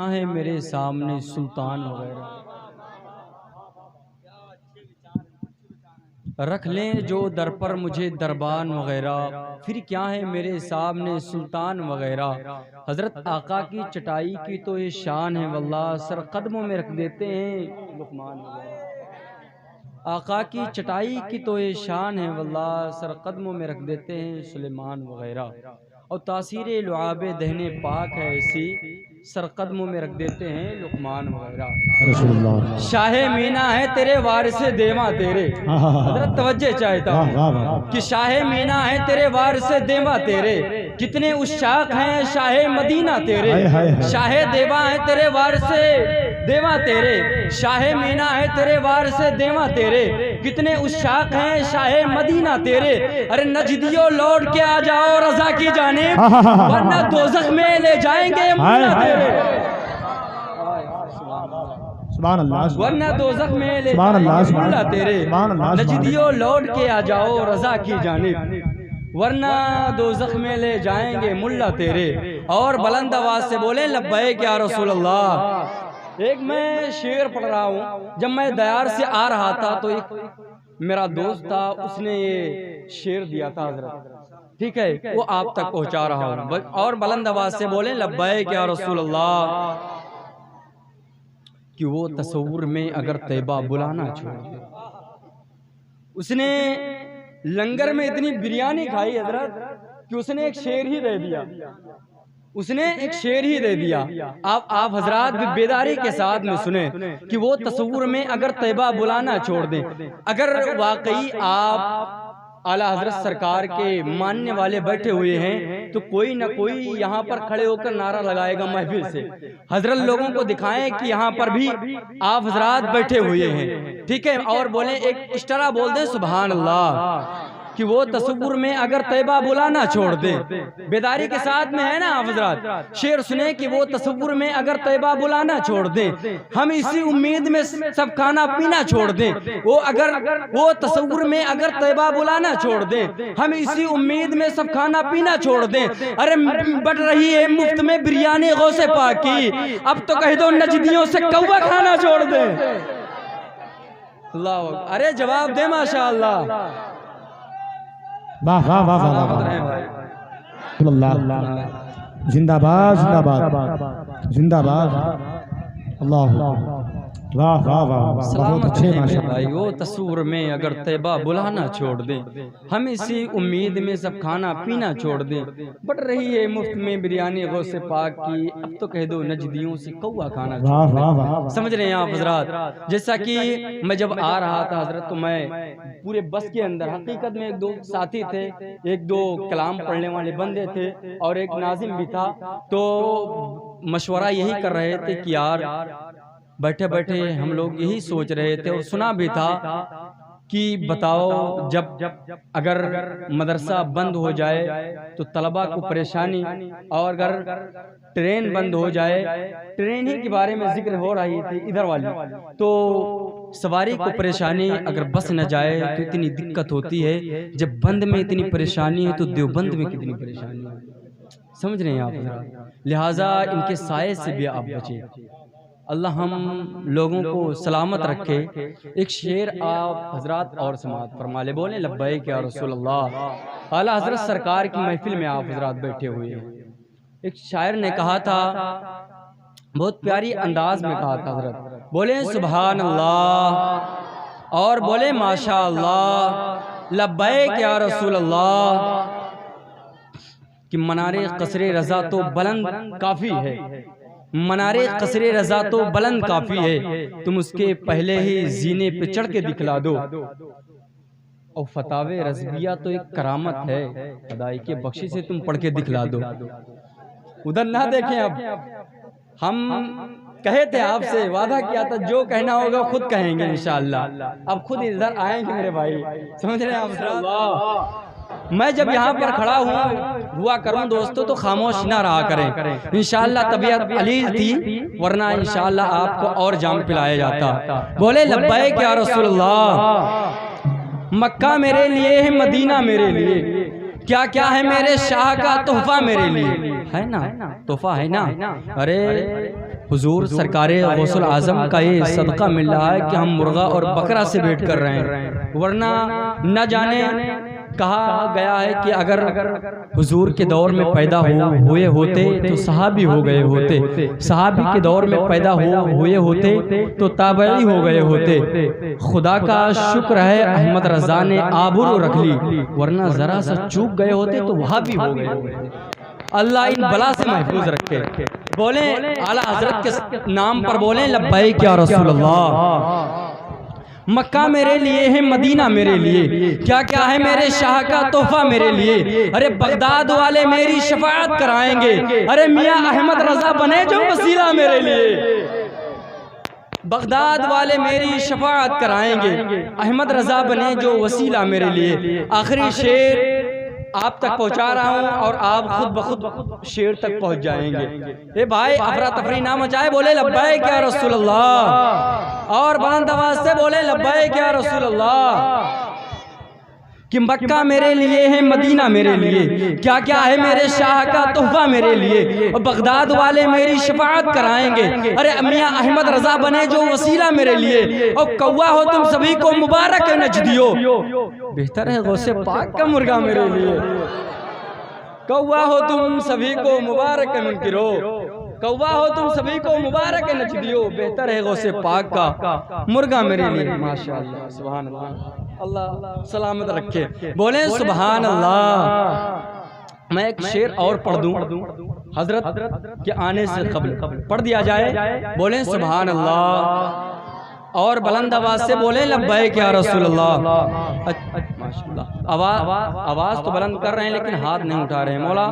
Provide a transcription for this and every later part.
ہے میرے سامنے سلطان وغیرہ، رکھ لیں جو در پر مجھے دربان وغیرہ، پھر کیا ہے میرے سامنے سلطان وغیرہ۔ حضرت آقا کی چٹائی کی تو یہ شان ہے واللہ، سر قدموں میں رکھ دیتے ہیں لقمان وغیرہ۔ آقا کی چٹائی کی تو یہ شان ہے واللہ، سر قدموں میں رکھ دیتے ہیں سلیمان وغیرہ۔ اور تاثیر لعاب دہن پاک ہے ایسی، سر قدموں میں رکھ دیتے ہیں لقمان وغیرہ۔ رسول اللہ شاہ مینا ہے تیرے وارث دیواں تیرے، حضرت توجہ چاہتا ہوں کہ شاہ مینا ہے تیرے وارث دیواں تیرے، کتنے عشاق ہیں شاہ مدینہ تیرے۔ شاہ دیواں ہے تیرے وارث دیواں تیرے، شاہ مینا ہے تیرے وارث دیواں تیرے، کتنے عشاق ہیں شاہ مدینہ تیرے۔ ارے نجدیوں لوٹ کے آ جاؤ رضا کی جانب، ورنہ دوزخ میں لے جائیں گے ملا تیرے، سبحان اللہ، ورنہ دوزخ میں لے جائیں گے ملا تیرے۔ نجدیوں لوٹ کے آ جاؤ رضا کی جانب، ورنہ دوزخ میں لے جائیں گے ملا تیرے۔ اور بلند آواز سے بولیں لبیک یا رسول اللہ۔ ایک میں شعر پڑھ رہا ہوں، جب میں دیار سے آ رہا تھا تو ایک میرا دوست تھا، اس نے یہ شعر دیا تھا حضرت، ٹھیک ہے، وہ آپ تک پہنچا رہا ہوں۔ اور بلند آواز سے بولیں لبیک یا رسول اللہ۔ کہ وہ تصور میں اگر طیبہ بلانا چھوڑ دے، اس نے لنگر میں اتنی بریانی کھائی حضرت کہ اس نے ایک شعر ہی دے دیا، اس نے ایک شعر ہی دے دیا۔ آپ حضرات بھی بیداری کے ساتھ میں سنیں کہ وہ تصور میں اگر طیبہ بلانا چھوڑ دیں۔ اگر واقعی آپ اعلیٰ حضرت سرکار کے ماننے والے بیٹھے ہوئے ہیں تو کوئی نہ کوئی یہاں پر کھڑے ہو کر نعرہ لگائے گا محفل سے، حضرت لوگوں کو دکھائیں کہ یہاں پر بھی آپ حضرات بیٹھے ہوئے ہیں، ٹھیک ہے، اور بولیں ایک اشترا بول دیں سبحان اللہ، کہ وہ تصور میں اگر طیبہ بلانا چھوڑ دیں۔ بیداری کے ساتھ میں ہے نا آپ حضرات، شعر سنیں کہ وہ تصور میں اگر طیبہ بلانا چھوڑ دیں، ہم اسی امید میں سب کھانا پینا چھوڑ دیں۔ وہ تصور میں اگر طیبہ بلانا چھوڑ دیں، ہم اسی امید میں سب کھانا پینا چھوڑ دیں۔ ارے بٹ رہی ہے مفت میں بریانی غوث پاک کی، اب تو کہہ دو نجدیوں سے کوا کھانا چھوڑ دیں۔ اللہ اکبر، ارے جواب دے ماشاءاللہ۔ واہ واہ واہ واہ، اللہ زندہ باد، زندہ باد، زندہ باد، اللہ واہ واہ واہ، بہت اچھے ماشاءاللہ بھائی۔ وہ تصور میں اگر طیبہ بلانا چھوڑ دیں، ہم اسی امید میں سب کھانا پینا چھوڑ دیں۔ بٹ رہی ہے مفت میں بریانی غوث پاک کی، اب تو کہہ دو نجدیوں سے کوا کھانا چھوڑ دیں۔ سمجھ رہے ہیں آپ حضرات؟ جیسا کہ میں جب آ رہا تھا حضرت تو میں پورے بس کے اندر حقیقت میں ایک دو ساتھی تھے، ایک دو کلام پڑھنے والے بندے تھے اور ایک ناظم بھی تھا، تو مشورہ یہی کر رہے تھے کہ یار بیٹھے بیٹھے ہم لوگ یہی سوچ رہے تھے، اور سنا بھی تھا کہ بتاؤ جب اگر مدرسہ بند ہو جائے تو طلبہ کو پریشانی، اور اگر ٹرین بند ہو جائے، ٹرین ہی کے بارے میں ذکر ہو رہی تھی ادھر والی، تو سواری کو پریشانی، اگر بس نہ جائے تو اتنی دقت ہوتی ہے، جب بند میں اتنی پریشانی ہے تو دیوبند میں کتنی پریشانی ہے۔ سمجھ رہے ہیں آپ؟ لہٰذا ان کے سائے سے بھی آپ بچیں، اللہ ہم لوگوں کو سلامت رکھے۔ ایک شعر آپ حضرات اور سماعت فرما لے، بولیں لبیک یا رسول اللہ۔ اعلیٰ حضرت سرکار کی محفل میں آپ حضرات بیٹھے ہوئے ہیں۔ ایک شاعر نے کہا تھا، بہت پیاری انداز میں کہا تھا حضرت، بولیں سبحان اللہ اور بولیں ماشاء اللہ، لبیک یا رسول اللہ، کہ منار قصر رضا تو بلند کافی ہے، منار قصر رضا تو بلند کافی ہے، تم اس کے پہلے ہی زینے پہ چڑھ کے دکھلا دو، اور فتاوے رضویہ تو ایک کرامت ہے، خدائی کے بخشش سے تم پڑھ کے دکھلا دو۔ ادھر نہ دیکھیں، اب ہم کہے تھے آپ سے، وعدہ کیا تھا جو کہنا ہوگا خود کہیں گے انشاءاللہ، اب خود ادھر آئیں گے میرے بھائی، سمجھ رہے ہیں آپ؟ میں جب یہاں پر کھڑا ہوا کروں دوستو تو خاموش نہ رہا کریں، انشاءاللہ طبیعت علیل تھی ورنہ انشاءاللہ آپ کو اور جام پلایا جاتا۔ بولے لبیک یا رسول اللہ۔ مکہ میرے لیے ہے، مدینہ میرے لیے، کیا کیا ہے میرے شاہ کا تحفہ میرے لیے، ہے نا تحفہ ہے نا۔ ارے حضور سرکار غوث العظم کا یہ صدقہ مل رہا ہے کہ ہم مرغا اور بکرا سے ویٹ کر رہے ہیں، ورنہ نہ جانے کہا گیا ہے کہ اگر حضور کے دور میں پیدا ہوئے ہوتے تو صحابی ہو گئے ہوتے، صحابی کے دور میں پیدا ہوئے ہوتے تو تابعی ہو گئے ہوتے۔ خدا کا شکر ہے احمد رضا نے آبرو رکھ لی، ورنہ ذرا سا چوک گئے ہوتے تو وہاں بھی ہو گئے ہوتے۔ اللہ ان بلا سے محفوظ رکھے۔ بولیں اعلیٰ حضرت کے نام پر بولیں لبیک یا رسول اللہ۔ مکہ میرے لیے ہے، مدینہ میرے لیے، کیا کیا ہے میرے شاہ کا تحفہ میرے لیے۔ ارے بغداد والے میری شفاعت کرائیں گے، ارے میاں احمد رضا بنے جو وسیلہ میرے لیے۔ بغداد والے میری شفاعت کرائیں گے، احمد رضا بنے جو وسیلہ میرے لیے۔ آخری شعر آپ تک پہنچا رہا ہوں اور آپ خود بخود شعر تک پہنچ جائیں گے۔ اے بھائی افراتفری نہ مچائے، بولے لبیک یا رسول اللہ، اور بلند آواز سے بولے لبیک یا رسول اللہ۔ کہ مکہ میرے لیے ہے، مدینہ میرے لیے، کیا کیا ہے میرے شاہ کا تحفہ میرے لیے۔ اور بغداد والے میری شفاعت کرائیں گے، ارے میاں احمد رضا بنے جو وسیلہ میرے لیے۔ اور کوا ہو تم سبھی کو مبارک نجدیو، بہتر ہے غوث پاک کا مرغا میرے لیے۔ کوا ہو تم سبھی کو مبارک منکرو، کوا ہو تم سبھی کو مبارک نجدیو، بہتر ہے غوث پاک کا مرغا میرے لیے۔ ماشاءاللہ، سبحان اللہ، اللہ سلامت رکھے، بولیں سبحان اللہ۔ میں ایک شعر اور پڑھ دوں حضرت کے آنے سے قبل، پڑھ دیا جائے، بولیں سبحان اللہ، اور بلند آواز سے بولیں لبیک یا رسول اللہ۔ آواز تو بلند کر رہے ہیں لیکن ہاتھ نہیں اٹھا رہے ہیں۔ مولا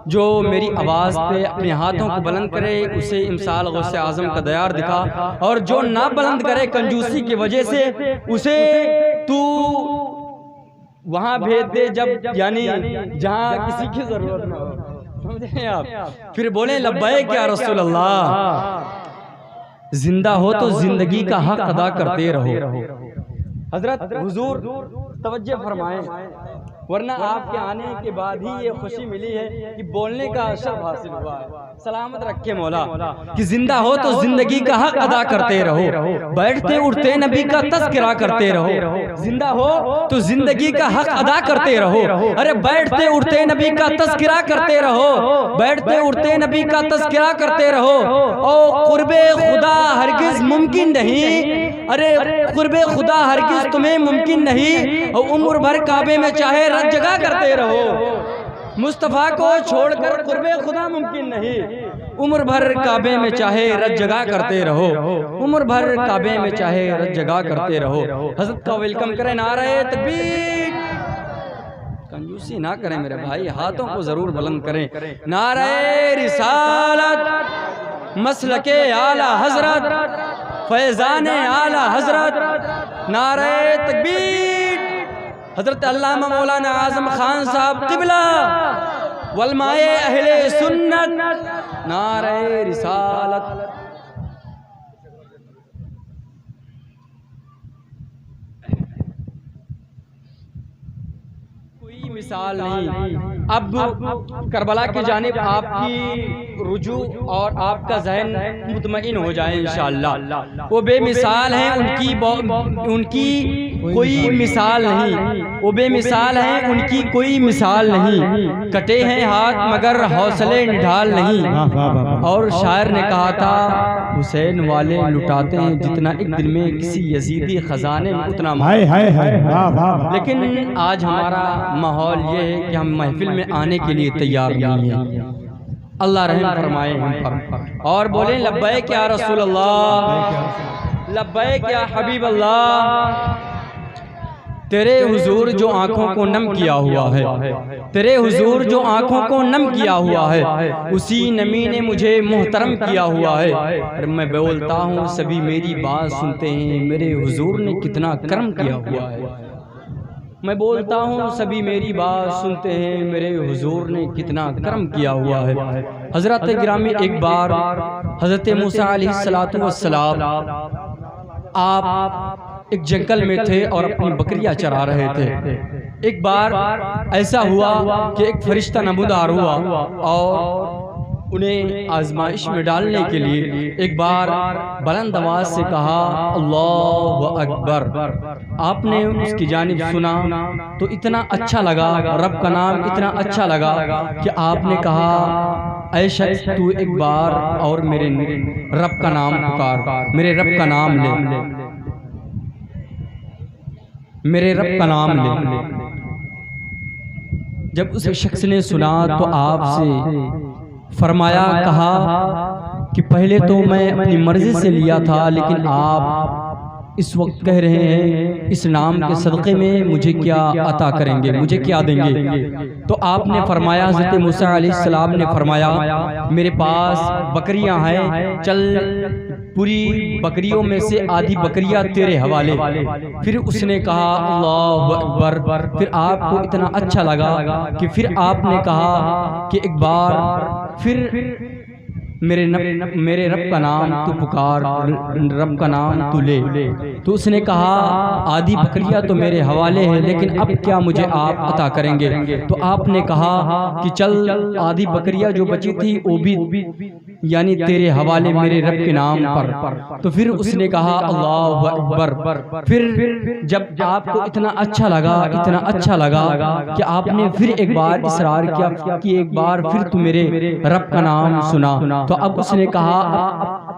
جو میری آواز پہ اپنے ہاتھوں کو بلند کرے اسے امثال غوث اعظم کا دیار دکھا، اور جو نہ بلند کرے کنجوسی کی وجہ سے اسے تو وہاں بھیج دے جب، یعنی جہاں کسی کی ضرورت نہ ہو، سمجھیں آپ؟ پھر بولیں لبیک یا رسول اللہ۔ زندہ ہو تو زندگی کا حق ادا کرتے رہو۔ حضرت حضور توجہ فرمائیں، ورنہ آپ کے آنے کے بعد ہی یہ خوشی ملی ہے کہ بولنے کا شرف حاصل ہوا ہے۔ سلامت رکھے مولا کہ زندہ ہو تو زندگی کا حق ادا کرتے رہو، بیٹھتے اٹھتے نبی کا تذکرہ کرتے رہو۔ زندہ ہو تو زندگی کا حق ادا کرتے رہو، ارے بیٹھتے اٹھتے نبی کا تذکرہ کرتے رہو، بیٹھتے اٹھتے نبی کا تذکرہ کرتے رہو۔ او قرب خدا ہرگز ممکن نہیں، ارے قرب خدا ہرگز تمہیں ممکن نہیں، اور عمر بھر کعبے میں چاہے رت جگہ کرتے رہو۔ مصطفیٰ کو چھوڑ کر قرب خدا ممکن نہیں، عمر بھر کعبے میں چاہے رت جگہ کرتے رہو، عمر بھر کعبے میں چاہے رت جگہ کرتے رہو۔ حضرت کا ویلکم کریں، نعرہ تکبیر، کنجوسی نہ کریں میرے بھائی، ہاتھوں کو ضرور بلند کریں۔ نعرہ رسالت، مسلک اعلیٰ حضرت، فیضان اعلیٰ حضرت، نعرہ تکبیر۔ حضرت علامہ مولانا اعظم خان صاحب قبلہ والماء اہل سنت، نعرہ رسالت۔ کوئی مثال نہیں۔ اب کربلا کی جانب آپ کی رجوع اور آپ کا ذہن مطمئن ہو جائے انشاءاللہ۔ وہ بے مثال ہیں، ان کی کوئی مثال نہیں، وہ بے مثال ہیں، ان کی کوئی مثال نہیں۔ کٹے ہیں ہاتھ مگر حوصلے نڈھال نہیں، اور شاعر نے کہا تھا حسین والے لٹاتے ہیں جتنا ایک دن میں کسی یزیدی خزانے میں اتنا مال۔ لیکن آج ہمارا ماحول یہ ہے کہ ہم محفل میں آنے کے لیے تیار نہیں ہیں۔ اللہ رحم فرمائے ہم پر، اور بولیں لبیک یا رسول اللہ، لبیک یا حبیب اللہ۔ تیرے حضور جو آنکھوں کو نم کیا ہوا ہے، تیرے حضور جو آنکھوں کو نم کیا ہوا ہے، اسی نمی نے مجھے محترم کیا ہوا ہے۔ اور میں بولتا ہوں سبھی میری بات سنتے ہیں، میرے حضور نے کتنا کرم کیا ہوا ہے۔ میں بولتا ہوں سبھی میری بات سنتے ہیں، میرے حضور نے کتنا کرم کیا ہوا ہے۔ حضرت گرامی، ایک بار حضرت موسیٰ علیہ السلام آپ ایک جنگل میں تھے اور اپنی بکریاں چرا رہے تھے۔ ایک بار ایسا ہوا کہ ایک فرشتہ نمودار ہوا اور انہیں آزمائش میں ڈالنے کے لیے ایک بار بلند آواز سے کہا اللہ اکبر. آپ نے اس کی جانب سنا تو اتنا اچھا لگا, رب کا نام اتنا اچھا لگا کہ آپ نے کہا اے شخص تو ایک بار اور میرے رب کا نام پکار, میرے رب کا نام لے, میرے رب کا نام لے. جب اس شخص نے سنا تو آپ سے فرمایا, کہا کہ پہلے تو میں اپنی مرضی سے لیا تھا, لیکن آپ اس وقت کہہ رہے ہیں اس نام کے صدقے میں مجھے کیا عطا کریں گے, مجھے کیا دیں گے؟ تو آپ نے فرمایا, حضرت موسیٰ علیہ السلام نے فرمایا میرے پاس بکریاں ہیں, چل پوری بکریوں میں سے آدھی بکریاں تیرے حوالے. پھر اس نے کہا اللہ اکبر. پھر آپ کو اتنا اچھا لگا کہ پھر آپ نے کہا کہ ایک بار پھر میرے رب کا نام تو پکار, رب کا نام تو لے. تو اس نے کہا آدھی بکریاں تو میرے حوالے ہیں, لیکن اب کیا مجھے آپ عطا کریں گے؟ تو آپ نے کہا کہ چل آدھی بکریاں جو بچی تھی وہ بھی یعنی تیرے حوالے میرے رب کے نام پر. تو پھر اس نے کہا اللہ اکبر. پھر جب آپ کو اتنا اچھا لگا, اتنا اچھا لگا کہ آپ نے پھر ایک بار اصرار کیا کہ ایک بار پھر تو میرے رب کا نام سنا. تو اب اس نے کہا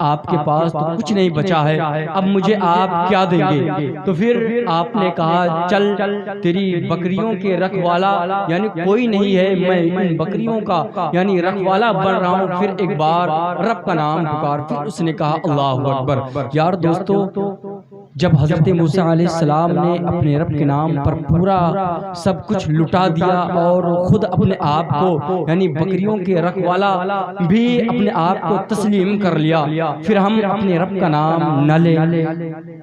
آپ کے پاس تو کچھ نہیں بچا ہے, اب مجھے آپ کیا دیں گے؟ تو پھر آپ نے کہا چل تیری بکریوں کے رکھوالا یعنی کوئی نہیں ہے, میں ان بکریوں کا یعنی رکھوالا بن رہا ہوں, پھر ایک بار رب کا نام پکار. پھر اس نے کہا اللہ اکبر. یار دوستو, جب حضرت موسیٰ علیہ السلام نے اپنے رب کے نام پر پورا سب کچھ لٹا دیا اور خود اپنے آپ کو یعنی بکریوں کے رکھوالا بھی اپنے آپ کو تسلیم کر لیا, پھر ہم اپنے رب کا نام نہ لیں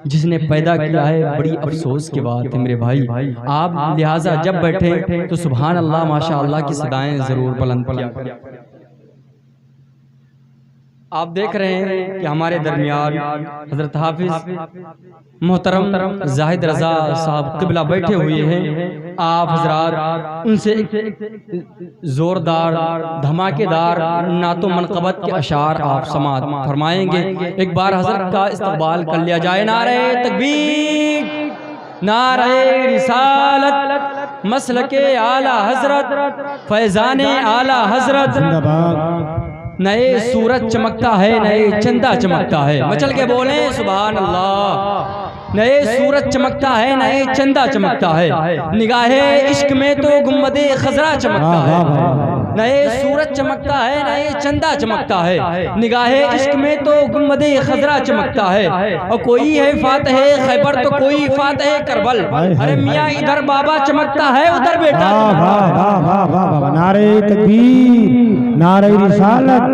جس نے پیدا کیا ہے, بڑی افسوس کی بات ہے میرے بھائی. آپ لہٰذا جب بیٹھے تو سبحان اللہ ماشاء اللہ کی صدائیں ضرور بلند کیا. آپ دیکھ رہے ہیں کہ ہمارے درمیان حضرت حافظ محترم زاہد رضا صاحب قبلہ بیٹھے ہوئے ہیں. آپ حضرات ان سے زوردار دھماکے دار نعت و منقبت کے اشعار آپ سماعت فرمائیں گے. ایک بار حضرت کا استقبال کر لیا جائے. نعرہ تکبیر, نعرہ رسالت, مسلک اعلی حضرت, فیضان اعلی حضرت. نئے سورج چمکتا ہے, نئے چندہ چمکتا ہے, مچل کے بولیں سبحان اللہ. نئے سورج چمکتا ہے, نئے چندہ چمکتا ہے, نگاہ عشق میں تو گنبد خضرا چمکتا ہے. نئے سورج چمکتا ہے, نئے چندہ چمکتا ہے, نگاہ عشق میں تو گنبد خضرا چمکتا ہے. اور کوئی ہے فاتح خیبر تو کوئی فاتح کربل, ارے میاں ادھر بابا چمکتا ہے ادھر بیٹا. نعرہ تکبیر, نعرہ رسالت.